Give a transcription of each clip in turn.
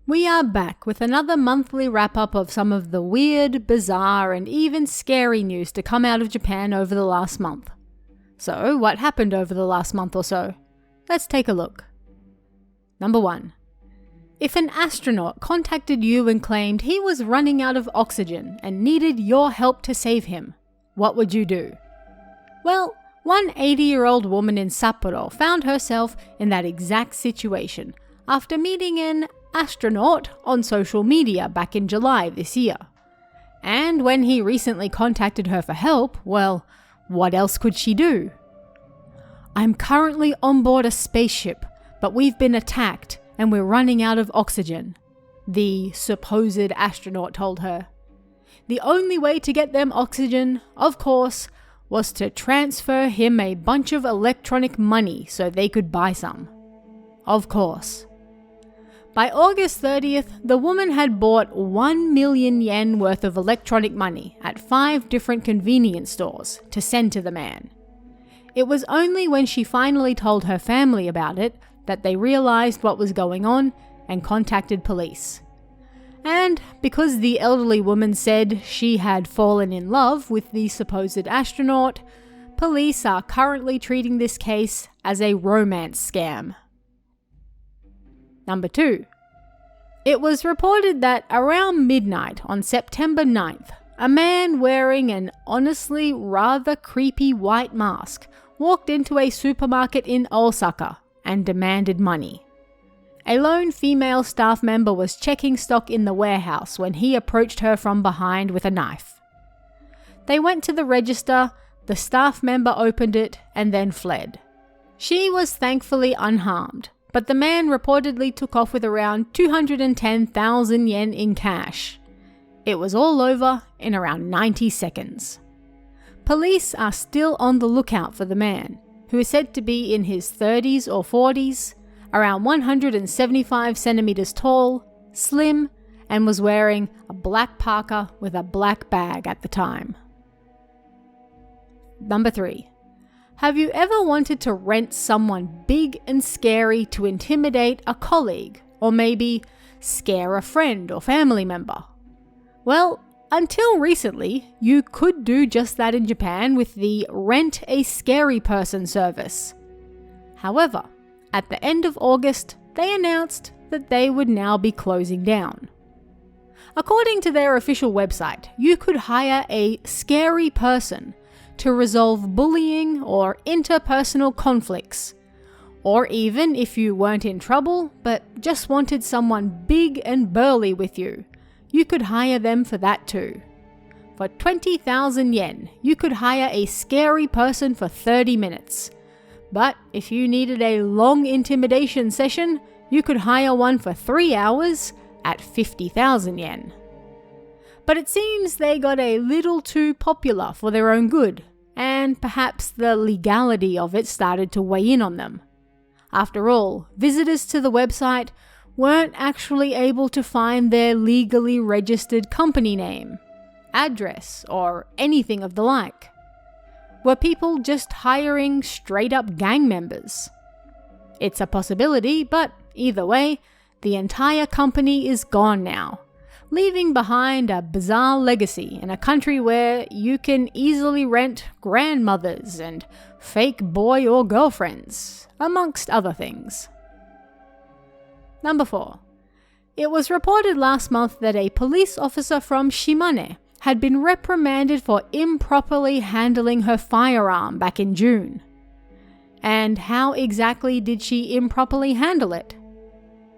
We are back with another monthly wrap-up of some of the weird, bizarre, and even scary news to come out of Japan over the last month. So, what happened over the last month or so? Let's take a look. Number 1. If an astronaut contacted you and claimed he was running out of oxygen and needed your help to save him, what would you do? Well, one 80-year-old woman in Sapporo found herself in that exact situation after meeting an astronaut on social media back in July this year. And when he recently contacted her for help, well, what else could she do? I'm currently on board a spaceship, but we've been attacked and we're running out of oxygen, the supposed astronaut told her. The only way to get them oxygen, of course, was to transfer him a bunch of electronic money so they could buy some. Of course. By August 30th, the woman had bought 1 million yen worth of electronic money at 5 different convenience stores to send to the man. It was only when she finally told her family about it that they realized what was going on and contacted police. And because the elderly woman said she had fallen in love with the supposed astronaut, police are currently treating this case as a romance scam. Number 2. It was reported that around midnight on September 9th, a man wearing an honestly rather creepy white mask walked into a supermarket in Osaka and demanded money. A lone female staff member was checking stock in the warehouse when he approached her from behind with a knife. They went to the register, the staff member opened it, and then fled. She was thankfully unharmed, but the man reportedly took off with around 210,000 yen in cash. It was all over in around 90 seconds. Police are still on the lookout for the man, who is said to be in his 30s or 40s, around 175 centimeters tall, slim, and was wearing a black parka with a black bag at the time. Number 3. Have you ever wanted to rent someone big and scary to intimidate a colleague, or maybe scare a friend or family member? Well, until recently, you could do just that in Japan with the Rent a Scary Person service. However, at the end of August, they announced that they would now be closing down. According to their official website, you could hire a scary person to resolve bullying or interpersonal conflicts. Or even if you weren't in trouble, but just wanted someone big and burly with you, you could hire them for that too. For 20,000 yen, you could hire a scary person for 30 minutes. But if you needed a long intimidation session, you could hire one for 3 hours at 50,000 yen. But it seems they got a little too popular for their own good, and perhaps the legality of it started to weigh in on them. After all, visitors to the website weren't actually able to find their legally registered company name, address, or anything of the like. Were people just hiring straight-up gang members? It's a possibility, but either way, the entire company is gone now, leaving behind a bizarre legacy in a country where you can easily rent grandmothers and fake boy or girlfriends, amongst other things. Number 4. It was reported last month that a police officer from Shimane had been reprimanded for improperly handling her firearm back in June. And how exactly did she improperly handle it?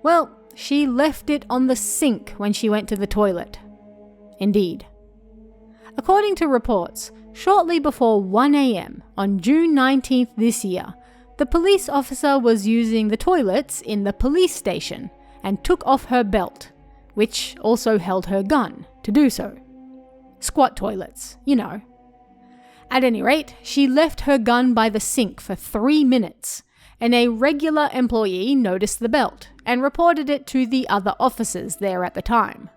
Well, she left it on the sink when she went to the toilet. Indeed. According to reports, shortly before 1 a.m. on June 19th this year, the police officer was using the toilets in the police station and took off her belt, which also held her gun, to do so. Squat toilets, you know. At any rate, she left her gun by the sink for 3 minutes, and a regular employee noticed the belt and reported it to the other officers there at the time.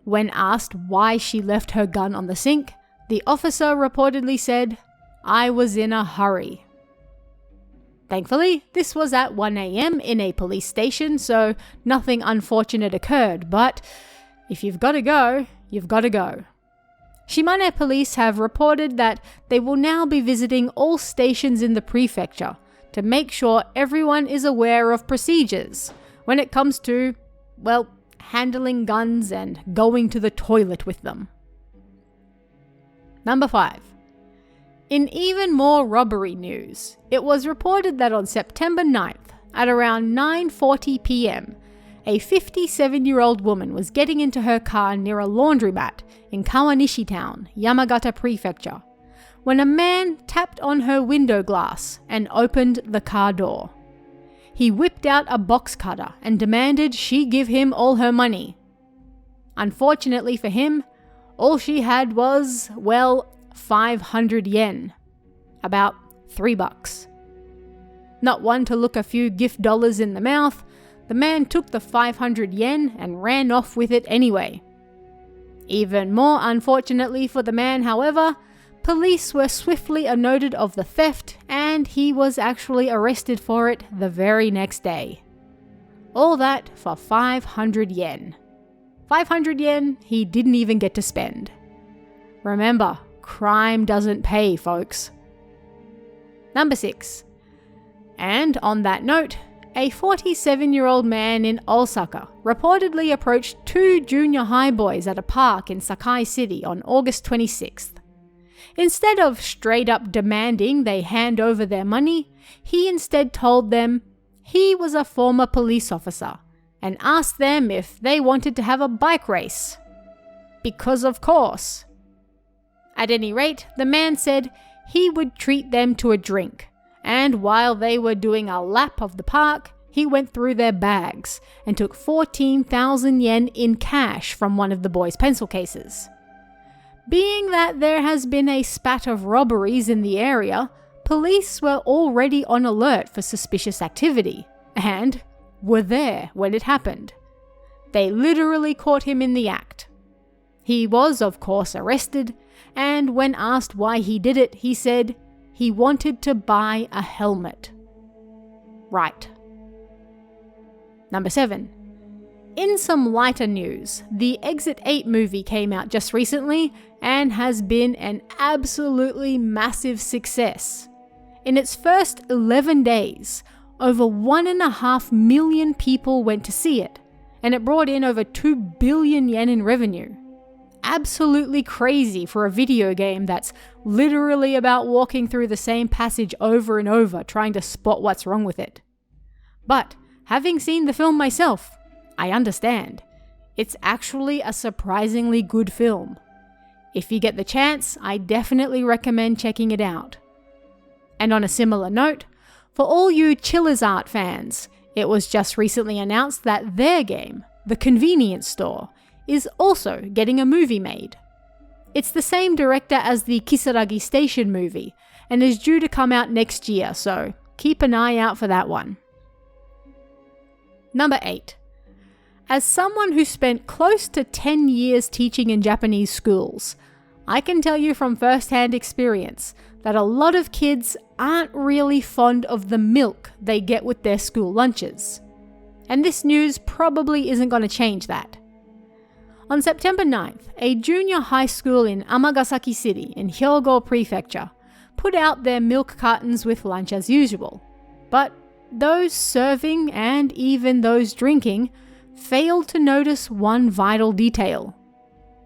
When asked why she left her gun on the sink, the officer reportedly said, "I was in a hurry." Thankfully, this was at 1 a.m. in a police station, so nothing unfortunate occurred, but if you've got to go, you've got to go. Shimane police have reported that they will now be visiting all stations in the prefecture to make sure everyone is aware of procedures when it comes to, well, handling guns and going to the toilet with them. Number 5. In even more robbery news, it was reported that on September 9th, at around 9:40 p.m, a 57-year-old woman was getting into her car near a laundromat in Kawanishi Town, Yamagata Prefecture, when a man tapped on her window glass and opened the car door. He whipped out a box cutter and demanded she give him all her money. Unfortunately for him, all she had was, well, 500 yen. About $3. Not one to look a few gift dollars in the mouth, the man took the 500 yen and ran off with it anyway. Even more unfortunately for the man, however, police were swiftly noted of the theft and he was actually arrested for it the very next day. All that for 500 yen. 500 yen he didn't even get to spend. Remember, crime doesn't pay, folks. Number 6. And on that note, a 47-year-old man in Osaka reportedly approached 2 junior high boys at a park in Sakai City on August 26th. Instead of straight up demanding they hand over their money, he instead told them he was a former police officer and asked them if they wanted to have a bike race. Because of course. At any rate, the man said he would treat them to a drink, and while they were doing a lap of the park, he went through their bags and took 14,000 yen in cash from one of the boys' pencil cases. Being that there has been a spat of robberies in the area, police were already on alert for suspicious activity, and were there when it happened. They literally caught him in the act. He was, of course, arrested, and when asked why he did it, he said he wanted to buy a helmet. Right. Number 7. In some lighter news, the Exit 8 movie came out just recently and has been an absolutely massive success. In its first 11 days, over 1.5 million people went to see it, and it brought in over 2 billion yen in revenue. Absolutely crazy for a video game that's literally about walking through the same passage over and over trying to spot what's wrong with it. But having seen the film myself, I understand. It's actually a surprisingly good film. If you get the chance, I definitely recommend checking it out. And on a similar note, for all you Chillers Art fans, it was just recently announced that their game, The Convenience Store, is also getting a movie made. It's the same director as the Kisaragi Station movie and is due to come out next year, so keep an eye out for that one. Number 8. As someone who spent close to 10 years teaching in Japanese schools, I can tell you from first-hand experience that a lot of kids aren't really fond of the milk they get with their school lunches. And this news probably isn't going to change that. On September 9th, a junior high school in Amagasaki City in Hyogo Prefecture put out their milk cartons with lunch as usual. But those serving and even those drinking failed to notice one vital detail.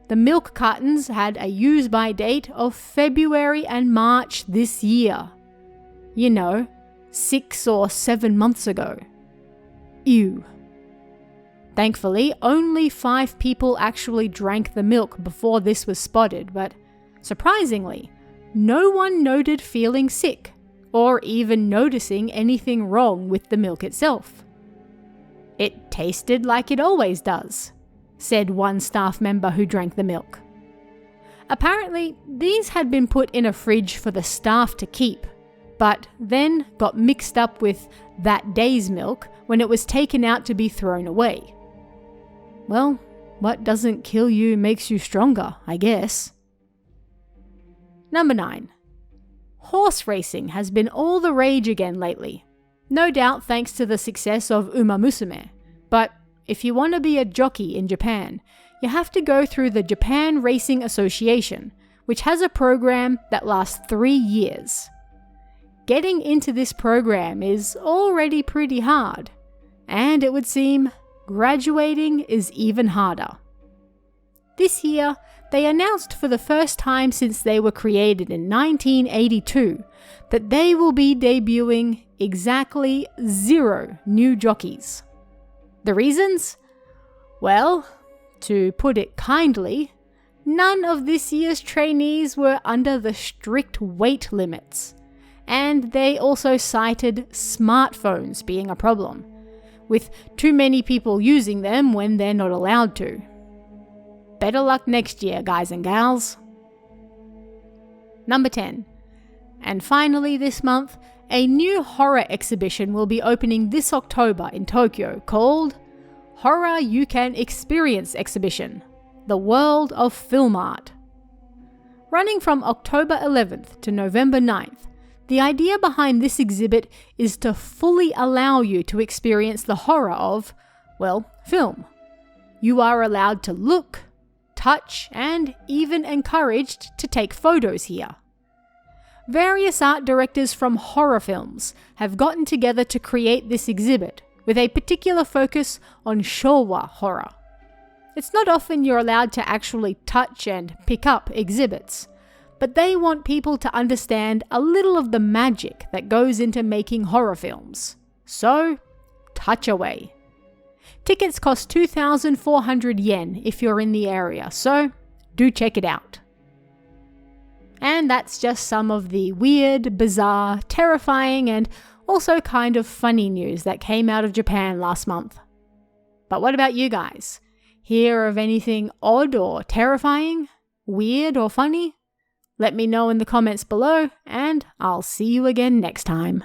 The milk cartons had a use-by date of February and March this year. 6 or 7 months ago. Ew. Thankfully, only 5 people actually drank the milk before this was spotted, but surprisingly, no one noted feeling sick or even noticing anything wrong with the milk itself. It tasted like it always does, said one staff member who drank the milk. Apparently, these had been put in a fridge for the staff to keep, but then got mixed up with that day's milk when it was taken out to be thrown away. Well, what doesn't kill you makes you stronger, I guess. Number 9. Horse racing has been all the rage again lately, No doubt thanks to the success of Uma Musume. But if you want to be a jockey in Japan, you have to go through the Japan Racing Association, which has a program that lasts 3 years. Getting into this program is already pretty hard, and it would seem graduating is even harder. This year, they announced for the first time since they were created in 1982 that they will be debuting exactly 0 new jockeys. The reasons? Well, to put it kindly, none of this year's trainees were under the strict weight limits, and they also cited smartphones being a problem, with too many people using them when they're not allowed to. Better luck next year, guys and gals. Number 10. And finally this month, a new horror exhibition will be opening this October in Tokyo called Horror You Can Experience Exhibition, The World of Film Art. Running from October 11th to November 9th, the idea behind this exhibit is to fully allow you to experience the horror of, well, film. You are allowed to look, touch, and even encouraged to take photos here. Various art directors from horror films have gotten together to create this exhibit, with a particular focus on Showa horror. It's not often you're allowed to actually touch and pick up exhibits, but they want people to understand a little of the magic that goes into making horror films. So, touch away. Tickets cost 2,400 yen if you're in the area, so do check it out. And that's just some of the weird, bizarre, terrifying, and also kind of funny news that came out of Japan last month. But what about you guys? Hear of anything odd or terrifying? Weird or funny? Let me know in the comments below, and I'll see you again next time.